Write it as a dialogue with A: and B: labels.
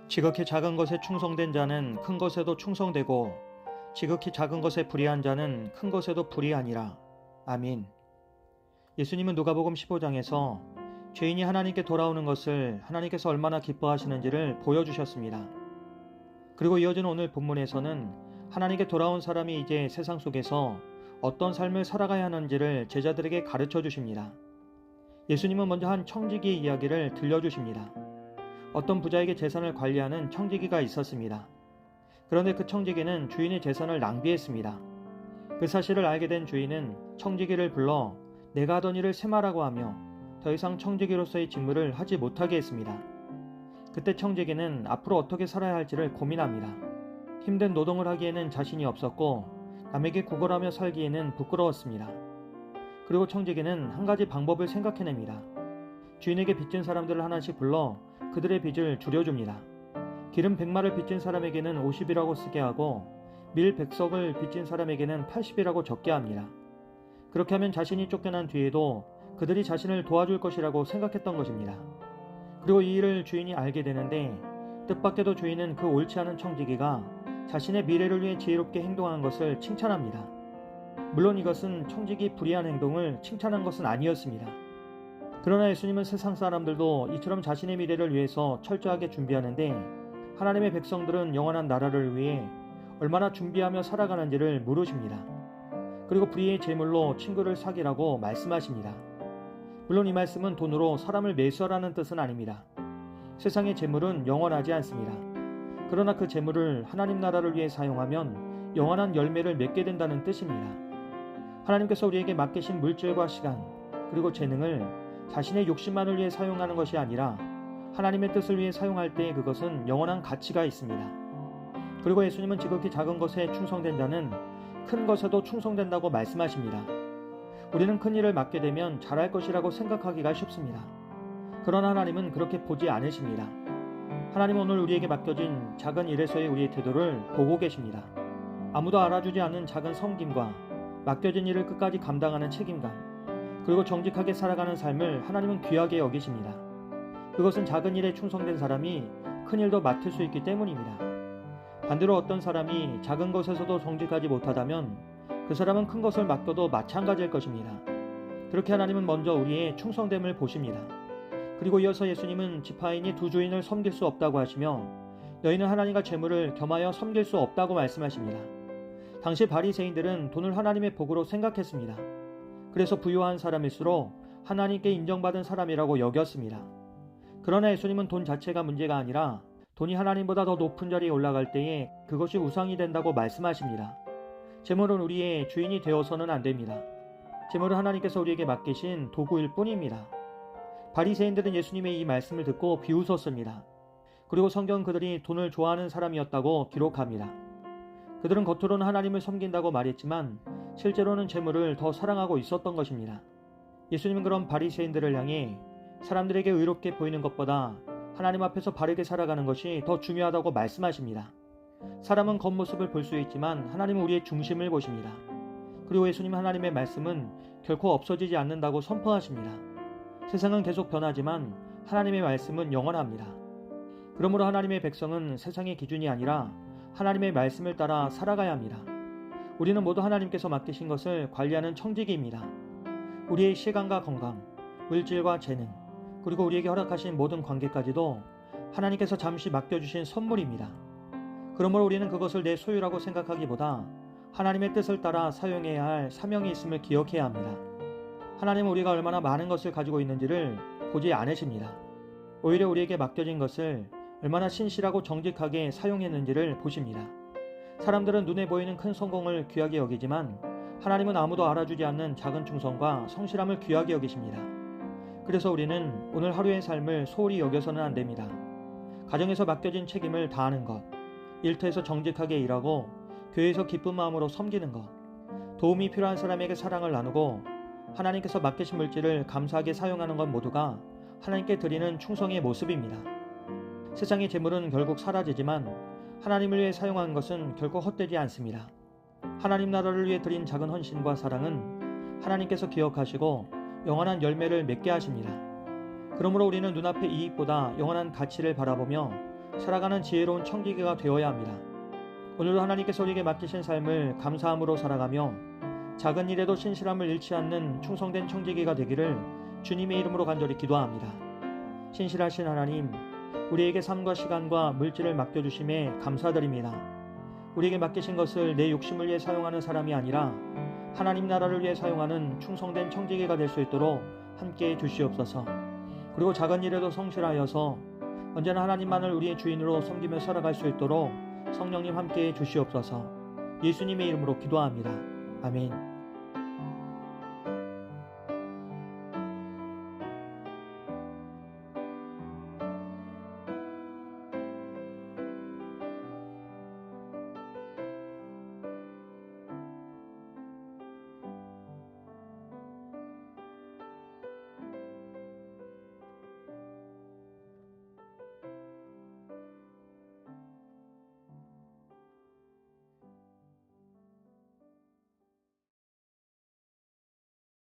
A: 지극히 작은 것에 충성된 자는 큰 것에도 충성되고 지극히 작은 것에 불의한 자는 큰 것에도 불의하니라. 아민. 예수님은 누가복음 15장에서 죄인이 하나님께 돌아오는 것을 하나님께서 얼마나 기뻐하시는지를 보여주셨습니다. 그리고 이어지는 오늘 본문에서는 하나님께 돌아온 사람이 이제 세상 속에서 어떤 삶을 살아가야 하는지를 제자들에게 가르쳐 주십니다. 예수님은 먼저 한 청지기의 이야기를 들려주십니다. 어떤 부자에게 재산을 관리하는 청지기가 있었습니다. 그런데 그 청지기는 주인의 재산을 낭비했습니다. 그 사실을 알게 된 주인은 청지기를 불러 내가 하던 일을 세마라고 하며 더 이상 청지기로서의 직무를 하지 못하게 했습니다. 그때 청지기는 앞으로 어떻게 살아야 할지를 고민합니다. 힘든 노동을 하기에는 자신이 없었고 남에게 구걸하며 살기에는 부끄러웠습니다. 그리고 청지기는 한 가지 방법을 생각해냅니다. 주인에게 빚진 사람들을 하나씩 불러 그들의 빚을 줄여줍니다. 기름 100마를 빚진 사람에게는 50이라고 쓰게 하고 밀 100석을 빚진 사람에게는 80이라고 적게 합니다. 그렇게 하면 자신이 쫓겨난 뒤에도 그들이 자신을 도와줄 것이라고 생각했던 것입니다. 그리고 이 일을 주인이 알게 되는데 뜻밖에도 주인은 그 옳지 않은 청지기가 자신의 미래를 위해 지혜롭게 행동한 것을 칭찬합니다. 물론 이것은 청지기 불의한 행동을 칭찬한 것은 아니었습니다. 그러나 예수님은 세상 사람들도 이처럼 자신의 미래를 위해서 철저하게 준비하는데 하나님의 백성들은 영원한 나라를 위해 얼마나 준비하며 살아가는지를 물으십니다. 그리고 불의의 재물로 친구를 사귀라고 말씀하십니다. 물론 이 말씀은 돈으로 사람을 매수하라는 뜻은 아닙니다. 세상의 재물은 영원하지 않습니다. 그러나 그 재물을 하나님 나라를 위해 사용하면 영원한 열매를 맺게 된다는 뜻입니다. 하나님께서 우리에게 맡기신 물질과 시간 그리고 재능을 자신의 욕심만을 위해 사용하는 것이 아니라 하나님의 뜻을 위해 사용할 때 그것은 영원한 가치가 있습니다. 그리고 예수님은 지극히 작은 것에 충성된 자는 큰 것에도 충성된다고 말씀하십니다. 우리는 큰 일을 맡게 되면 잘할 것이라고 생각하기가 쉽습니다. 그러나 하나님은 그렇게 보지 않으십니다. 하나님은 오늘 우리에게 맡겨진 작은 일에서의 우리의 태도를 보고 계십니다. 아무도 알아주지 않는 작은 섬김과 맡겨진 일을 끝까지 감당하는 책임감 그리고 정직하게 살아가는 삶을 하나님은 귀하게 여기십니다. 그것은 작은 일에 충성된 사람이 큰 일도 맡을 수 있기 때문입니다. 반대로 어떤 사람이 작은 것에서도 정직하지 못하다면 그 사람은 큰 것을 맡겨도 마찬가지일 것입니다. 그렇게 하나님은 먼저 우리의 충성됨을 보십니다. 그리고 이어서 예수님은 지파인이 두 주인을 섬길 수 없다고 하시며 너희는 하나님과 재물을 겸하여 섬길 수 없다고 말씀하십니다. 당시 바리새인들은 돈을 하나님의 복으로 생각했습니다. 그래서 부유한 사람일수록 하나님께 인정받은 사람이라고 여겼습니다. 그러나 예수님은 돈 자체가 문제가 아니라 돈이 하나님보다 더 높은 자리에 올라갈 때에 그것이 우상이 된다고 말씀하십니다. 재물은 우리의 주인이 되어서는 안 됩니다. 재물은 하나님께서 우리에게 맡기신 도구일 뿐입니다. 바리새인들은 예수님의 이 말씀을 듣고 비웃었습니다. 그리고 성경은 그들이 돈을 좋아하는 사람이었다고 기록합니다. 그들은 겉으로는 하나님을 섬긴다고 말했지만 실제로는 재물을 더 사랑하고 있었던 것입니다. 예수님은 그런 바리새인들을 향해 사람들에게 의롭게 보이는 것보다 하나님 앞에서 바르게 살아가는 것이 더 중요하다고 말씀하십니다. 사람은 겉모습을 볼 수 있지만 하나님은 우리의 중심을 보십니다. 그리고 예수님 하나님의 말씀은 결코 없어지지 않는다고 선포하십니다. 세상은 계속 변하지만 하나님의 말씀은 영원합니다. 그러므로 하나님의 백성은 세상의 기준이 아니라 하나님의 말씀을 따라 살아가야 합니다. 우리는 모두 하나님께서 맡기신 것을 관리하는 청지기입니다. 우리의 시간과 건강, 물질과 재능, 그리고 우리에게 허락하신 모든 관계까지도 하나님께서 잠시 맡겨주신 선물입니다. 그러므로 우리는 그것을 내 소유라고 생각하기보다 하나님의 뜻을 따라 사용해야 할 사명이 있음을 기억해야 합니다. 하나님은 우리가 얼마나 많은 것을 가지고 있는지를 보지 않으십니다. 오히려 우리에게 맡겨진 것을 얼마나 신실하고 정직하게 사용했는지를 보십니다. 사람들은 눈에 보이는 큰 성공을 귀하게 여기지만 하나님은 아무도 알아주지 않는 작은 충성과 성실함을 귀하게 여기십니다. 그래서 우리는 오늘 하루의 삶을 소홀히 여겨서는 안 됩니다. 가정에서 맡겨진 책임을 다하는 것, 일터에서 정직하게 일하고 교회에서 기쁜 마음으로 섬기는 것, 도움이 필요한 사람에게 사랑을 나누고 하나님께서 맡기신 물질을 감사하게 사용하는 것 모두가 하나님께 드리는 충성의 모습입니다. 세상의 재물은 결국 사라지지만 하나님을 위해 사용한 것은 결코 헛되지 않습니다. 하나님 나라를 위해 드린 작은 헌신과 사랑은 하나님께서 기억하시고 영원한 열매를 맺게 하십니다. 그러므로 우리는 눈앞의 이익보다 영원한 가치를 바라보며 살아가는 지혜로운 청지기가 되어야 합니다. 오늘도 하나님께서 우리에게 맡기신 삶을 감사함으로 살아가며 작은 일에도 신실함을 잃지 않는 충성된 청지기가 되기를 주님의 이름으로 간절히 기도합니다. 신실하신 하나님, 우리에게 삶과 시간과 물질을 맡겨주심에 감사드립니다. 우리에게 맡기신 것을 내 욕심을 위해 사용하는 사람이 아니라 하나님 나라를 위해 사용하는 충성된 청지기가 될 수 있도록 함께해 주시옵소서. 그리고 작은 일에도 성실하여서 언제나 하나님만을 우리의 주인으로 섬기며 살아갈 수 있도록 성령님 함께해 주시옵소서. 예수님의 이름으로 기도합니다. 아멘.